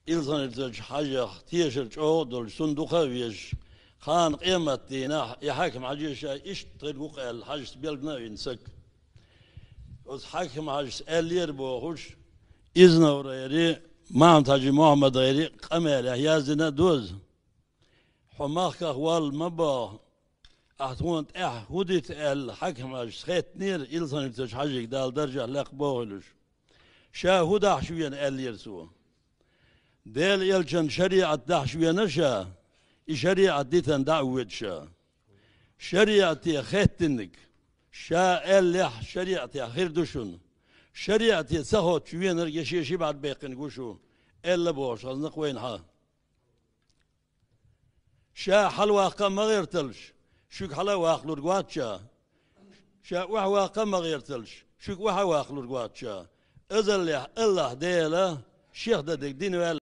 إلزان الزج حاجة تيش الجودل صندوقه ويش خان قيمة دينا يحاكم عجيش إيش تلقوق الحاجة بيلقنا ينسك وز حاكم عجيش ألير بوخش إذن وريري ما تاجي محمد غيري قميل يازنا دوز حماق أخوال مبا أحتوانت هوديت الحاكم عجيش خيت نير إلزان الزج حاجة دال درجة لق بوهلش شاهد حشوين ألير سوا ديل يلجن شريعة دحشوية نشا شريعة ديتن دعوة شريعة خيتنك شا اللح شريعة خير دوشون شريعة سهوت شوين رجشي شي بعد بيقن قوشو إلا بوش أزنق وين ها شا حلوة قم غيرتلش شوك حلوة أخلور قواتشا شا وحوة قم غيرتلش شوك وحوة أخلور قواتشا إذا الله ديلا شيخ ددك دين